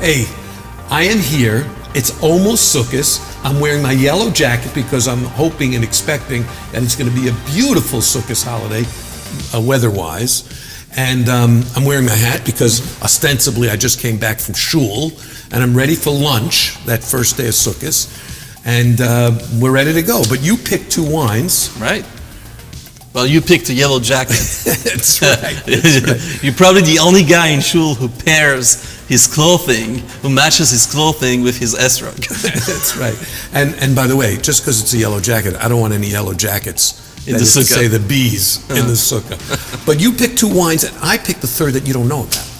Hey, I am here. It's almost Sukkot. I'm wearing my yellow jacket because I'm hoping and expecting that it's going to be a beautiful Sukkot holiday, weather-wise. And I'm wearing my hat because ostensibly I just came back from shul, and I'm ready for lunch that first day of Sukkot. And we're ready to go. But you picked two wines. Right. Well, you picked a yellow jacket. That's right. That's right. You're probably the only guy in shul who pairs his clothing, who matches his clothing with his esrog. That's right. And by the way, just because it's a yellow jacket, I don't want any yellow jackets in the sukkah. Say the bees in the sukkah. But you picked two wines, and I picked the third that you don't know about.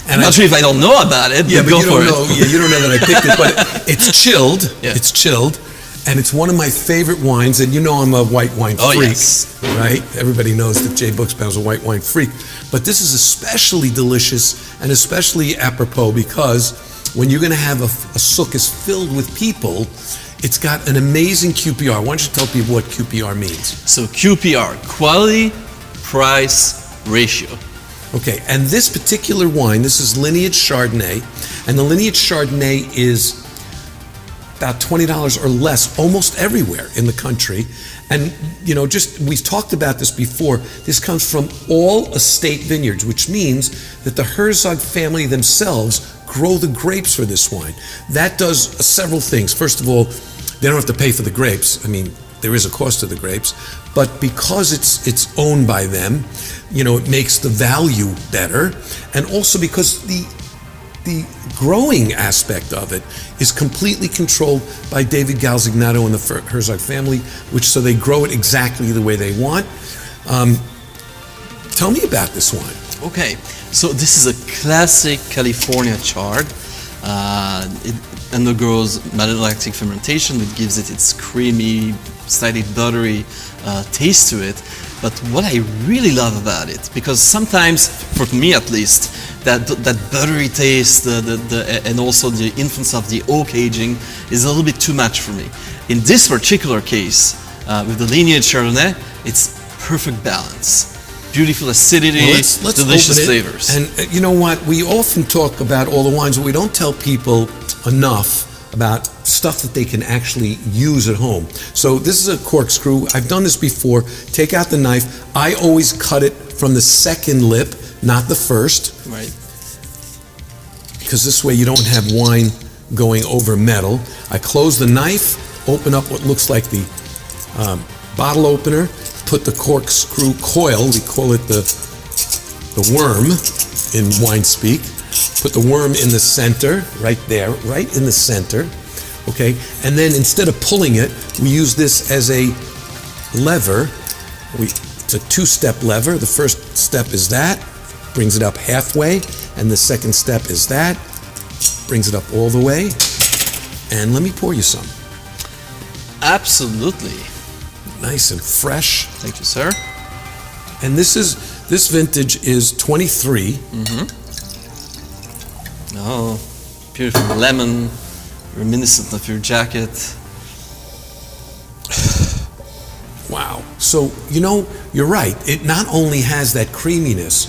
And I'm not sure if I don't know about it, yeah, but go you for don't it. Yeah, you don't know that I picked it, but it's chilled. Yeah. It's chilled. And it's one of my favorite wines, and you know I'm a white wine freak, yes. Right? Everybody knows that Jay Buxbaum's a white wine freak. But this is especially delicious and especially apropos because when you're going to have a sukkah filled with people, it's got an amazing QPR. Why don't you tell people what QPR means? So QPR, quality, price, ratio. Okay, and this particular wine, this is Lineage Chardonnay, and the Lineage Chardonnay is about $20 or less almost everywhere in the country. And you know, we've talked about this before, this comes from all estate vineyards, which means that the Herzog family themselves grow the grapes for this wine. That does several things. First of all, they don't have to pay for the grapes. I mean, there is a cost to the grapes, but because it's owned by them, you know, it makes the value better. And also because the growing aspect of it is completely controlled by David Galzignato and the Herzog family, so they grow it exactly the way they want. Tell me about this wine. Okay, so this is a classic California chard. It undergoes malolactic fermentation, which gives it its creamy, slightly buttery taste to it. But what I really love about it, because sometimes, for me at least, that buttery taste and also the influence of the oak aging is a little bit too much for me. In this particular case, with the Lineage Chardonnay, it's perfect balance. Beautiful acidity, let's delicious open it. flavors. And you know what? We often talk about all the wines, but we don't tell people enough about stuff that they can actually use at home. So this is a corkscrew. I've done this before. Take out the knife. I always cut it from the second lip, not the first. Right. Because this way you don't have wine going over metal. I close the knife, open up what looks like the bottle opener, put the corkscrew coil, we call it the worm in wine speak. Put the worm in the center, right there, right in the center, okay? And then instead of pulling it, we use this as a lever. It's a two-step lever. The first step is that, brings it up halfway, and the second step is that, brings it up all the way. And let me pour you some. Absolutely. Nice and fresh. Thank you, sir. And this vintage is 23. Mm-hmm. Oh, beautiful lemon, reminiscent of your jacket. Wow. So, you know, you're right. It not only has that creaminess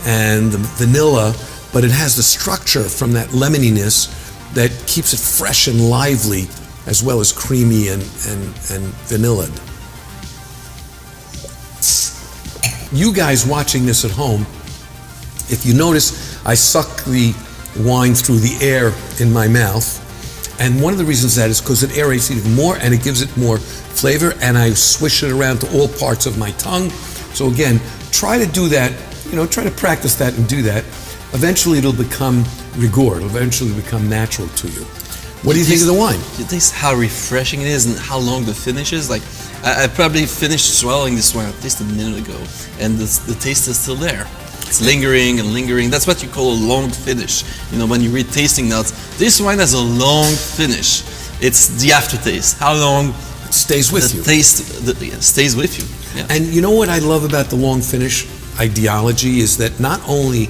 and the vanilla, but it has the structure from that lemoniness that keeps it fresh and lively, as well as creamy and vanillaed. You guys watching this at home, if you notice, I suck the wine through the air in my mouth, and one of the reasons that is because it aerates it even more and it gives it more flavor, and I swish it around to all parts of my tongue. So again, try to do that, you know, try to practice that and do that. Eventually it'll become rigor, it'll eventually become natural to you. What do you think of the wine? You taste how refreshing it is and how long the finish is. Like, I probably finished swelling this wine at least a minute ago, and the taste is still there. It's lingering and lingering. That's what you call a long finish. You know, when you read tasting notes, this wine has a long finish. It's the aftertaste. How long it stays with you. The taste stays with you. Yeah. And you know what I love about the long finish ideology is that not only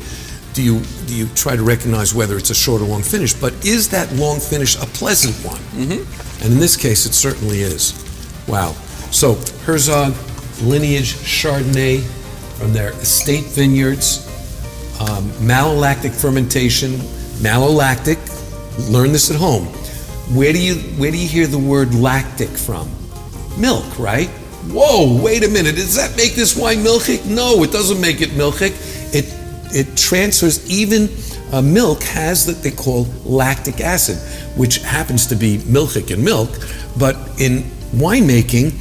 do you try to recognize whether it's a short or long finish, but is that long finish a pleasant one? Mm-hmm. And in this case, it certainly is. Wow. So Herzog Lineage Chardonnay from their estate vineyards, malolactic fermentation, malolactic. Learn this at home. Where do you hear the word lactic from? Milk, right? Whoa, wait a minute. Does that make this wine milchic? No, it doesn't make it milchic. It transfers, even milk has that they call lactic acid, which happens to be milchic in milk, but in winemaking,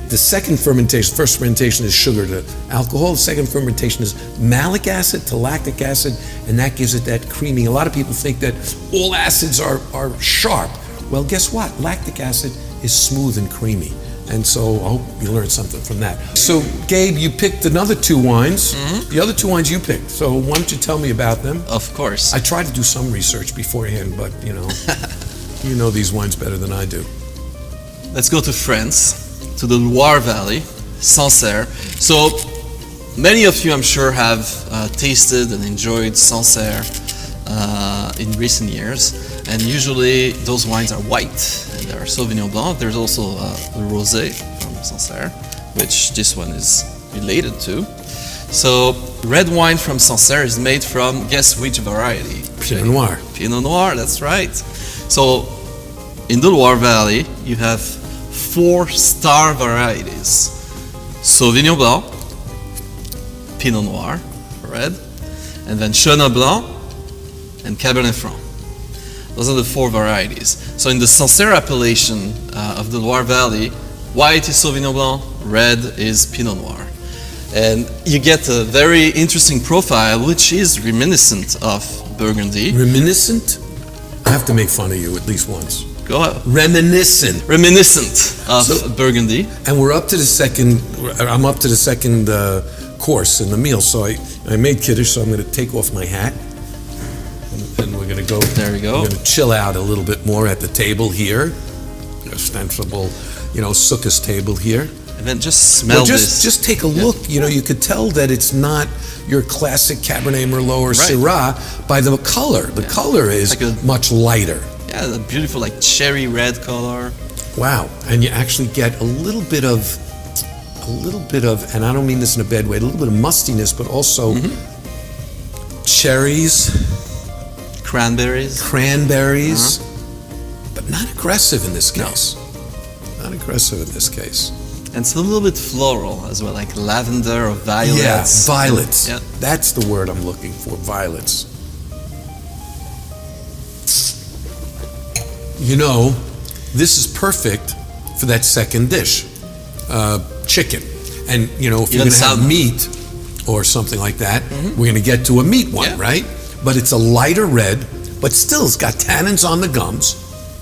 the second fermentation, first fermentation is sugar to alcohol, the second fermentation is malic acid to lactic acid, and that gives it that creaming. A lot of people think that all acids are sharp. Well, guess what? Lactic acid is smooth and creamy. And so I hope you learned something from that. So Gabe, you picked another two wines. The other two wines you picked. So why don't you tell me about them? Of course. I tried to do some research beforehand, but you know these wines better than I do. Let's go to France, to the Loire Valley, Sancerre. So many of you, I'm sure, have tasted and enjoyed Sancerre in recent years. And usually those wines are white, and there are Sauvignon Blanc. There's also the Rosé from Sancerre, which this one is related to. So red wine from Sancerre is made from, guess which variety? Pinot Noir. Pinot Noir, that's right. So in the Loire Valley, you have 4 star varieties. Sauvignon Blanc, Pinot Noir, red, and then Chenin Blanc and Cabernet Franc. Those are the 4 varieties. So in the Sancerre appellation of the Loire Valley, white is Sauvignon Blanc, red is Pinot Noir. And you get a very interesting profile, which is reminiscent of Burgundy. Reminiscent? I have to make fun of you at least once. Go ahead. Reminiscent. Reminiscent of Burgundy. And we're up to the second, I'm up to the second course in the meal. So I made kiddush, so I'm going to take off my hat. And we're going to go. There we go. We're going to chill out a little bit more at the table here. Ostensible, Sukkah's table here. And then just smell this. Just take a look. You could tell that it's not your classic Cabernet Merlot or Syrah by the color. The color is like much lighter. Yeah, the beautiful like cherry red color. Wow. And you actually get a little bit of, and I don't mean this in a bad way, a little bit of mustiness, but also cherries. Cranberries, but not aggressive in this case. No. Not aggressive in this case. And it's a little bit floral as well, like lavender or violets. Yeah, violets. Yeah. That's the word I'm looking for, violets. This is perfect for that second dish, chicken. And, if you're going to have meat or something like that, we're going to get to a meat one, right? But it's a lighter red, but still it's got tannins on the gums.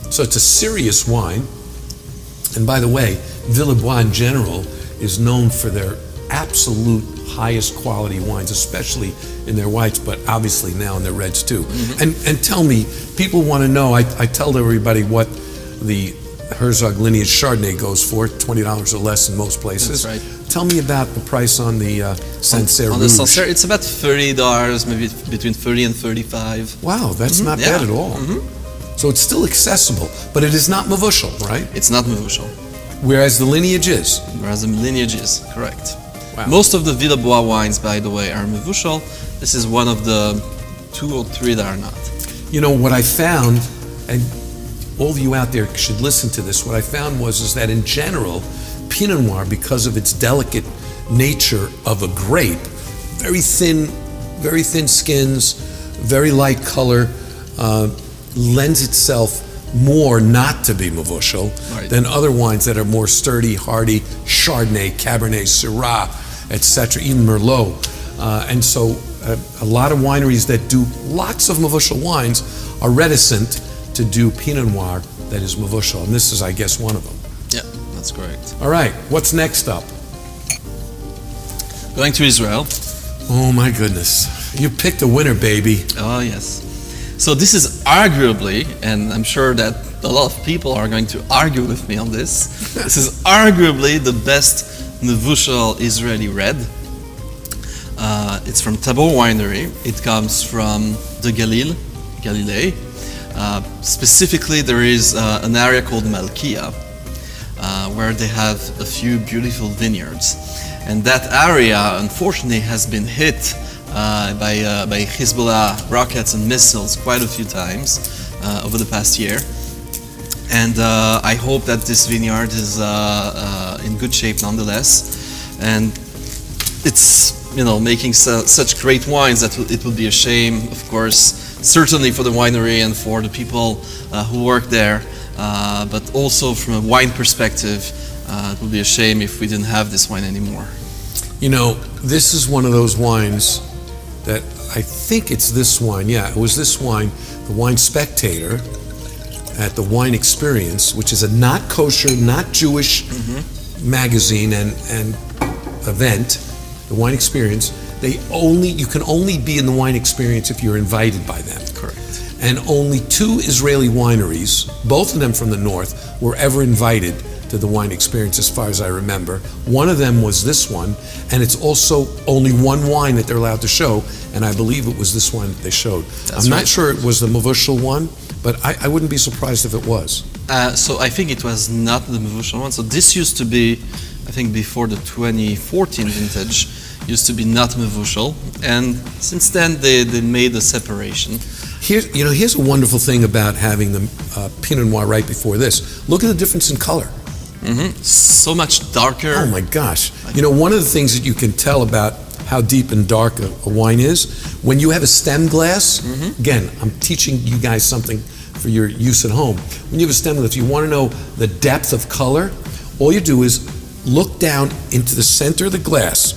So it's a serious wine. And by the way, Villebois in general is known for their absolute highest quality wines, especially in their whites, but obviously now in their reds too. And tell me, people want to know, I tell everybody what the Herzog Lineage Chardonnay goes for, $20 or less in most places. That's right. Tell me about the price on the Sancerre. On the Sancerre, it's about $30, maybe between $30 and $35. Wow, that's not bad at all. So it's still accessible, but it is not mevushal, right? It's not mevushal. Whereas the Lineage is. Whereas the Lineage is, correct. Wow. Most of the Villebois wines, by the way, are mevushal. This is one of the 2 or 3 that are not. What I found, and all of you out there should listen to this, what I found is that in general, Pinot Noir, because of its delicate nature of a grape, very thin skins, very light color, lends itself more not to be mevushal than other wines that are more sturdy, hardy, Chardonnay, Cabernet, Syrah, etc., even Merlot. And so a lot of wineries that do lots of mevushal wines are reticent to do Pinot Noir that is mevushal, and this is, I guess, one of them. Yeah, that's correct. All right, what's next up? Going to Israel. Oh my goodness. You picked a winner, baby. Oh, yes. So this is arguably, and I'm sure that a lot of people are going to argue with me on this, this is arguably the best mevushal Israeli red. It's from Tabor Winery. It comes from the Galilee. Specifically, there is an area called Malkia, where they have a few beautiful vineyards. And that area, unfortunately, has been hit by Hezbollah rockets and missiles quite a few times over the past year. And I hope that this vineyard is in good shape nonetheless. And it's making such great wines that it would be a shame, of course, certainly for the winery and for the people who work there, but also from a wine perspective, it would be a shame if we didn't have this wine anymore. This is one of those wines that I think it's this wine. Yeah, it was this wine, the Wine Spectator at the Wine Experience, which is a not kosher, not Jewish magazine and event, the Wine Experience. You can only be in the Wine Experience if you're invited by them. Correct. And only 2 Israeli wineries, both of them from the north, were ever invited to the Wine Experience as far as I remember. One of them was this one, and it's also only one wine that they're allowed to show, and I believe it was this wine that they showed. I'm not sure it was the Mevushal one, but I wouldn't be surprised if it was. So I think it was not the Mevushal one. So this used to be, I think before the 2014 vintage, used to be not Mevushal, and since then they made a separation. Here's a wonderful thing about having the Pinot Noir right before this. Look at the difference in color. So much darker. Oh my gosh. One of the things that you can tell about how deep and dark a wine is, when you have a stem glass, again, I'm teaching you guys something for your use at home. When you have a stem glass, you want to know the depth of color, all you do is look down into the center of the glass.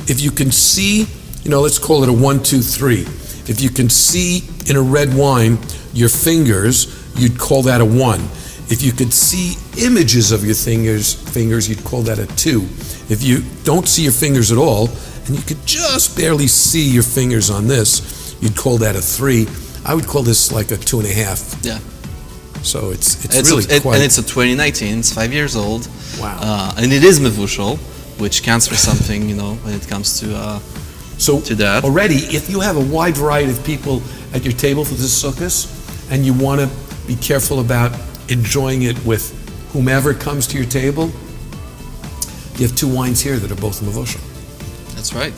If you can see, let's call it a 1, 2, 3. If you can see in a red wine your fingers, you'd call that a 1. If you could see images of your fingers, you'd call that a 2. If you don't see your fingers at all, and you could just barely see your fingers on this, you'd call that a 3. I would call this like a 2.5. Yeah. So it's really quite... And it's a 2019, it's 5 years old. Wow. And it is Mevushal, which counts for something, when it comes to that. Already, if you have a wide variety of people at your table for this sukkahs, and you want to be careful about enjoying it with whomever comes to your table, you have 2 wines here that are both Mevushal. That's right.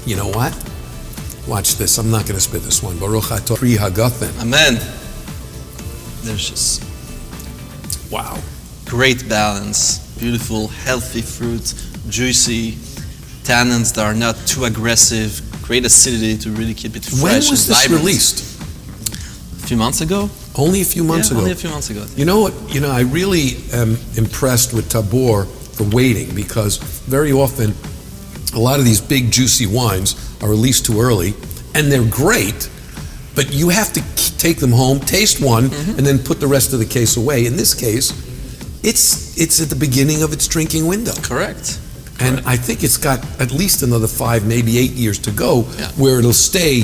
You know what? Watch this. I'm not going to spit this one. Baruch atah pri hagafen. Amen. Delicious. Wow. Great balance. Beautiful, healthy fruit, juicy, tannins that are not too aggressive, great acidity to really keep it fresh. When was this released? A few months ago. Only a few months ago? Only a few months ago. You know what? I really am impressed with Tabor for waiting, because very often a lot of these big juicy wines are released too early, and they're great, but you have to take them home, taste one, and then put the rest of the case away. In this case, it's at the beginning of its drinking window. Correct. And I think it's got at least another 5, maybe 8 years to go, where it'll stay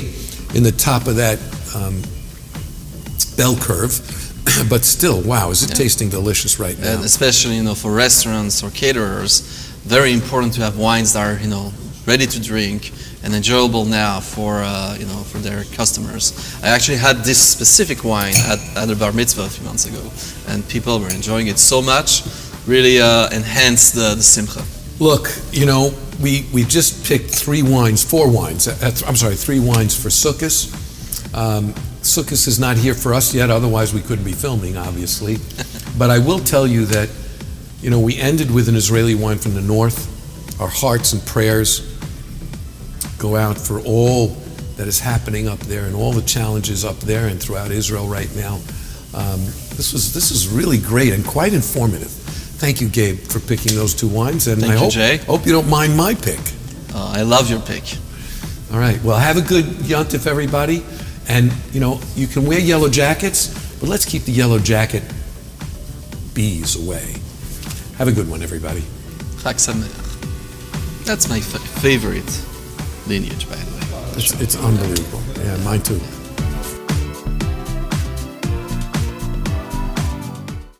in the top of that bell curve. But still, wow, is it tasting delicious right now. And especially, for restaurants or caterers, very important to have wines that are, ready to drink and enjoyable now for their customers. I actually had this specific wine at a bar mitzvah a few months ago, and people were enjoying it so much, really enhanced the simcha. Look, we just picked 3 wines for Sukkos. Sukkos is not here for us yet, otherwise we couldn't be filming, obviously. But I will tell you that, we ended with an Israeli wine from the north. Our hearts and prayers go out for all that is happening up there and all the challenges up there and throughout Israel right now. This is really great and quite informative. Thank you, Gabe, for picking those 2 wines, and I hope you don't mind my pick. I love your pick. All right, well, have a good Yontif, everybody. And, you can wear yellow jackets, but let's keep the yellow jacket bees away. Have a good one, everybody. Chag Sameach. That's my favorite lineage, by the way. It's unbelievable. Yeah, mine too.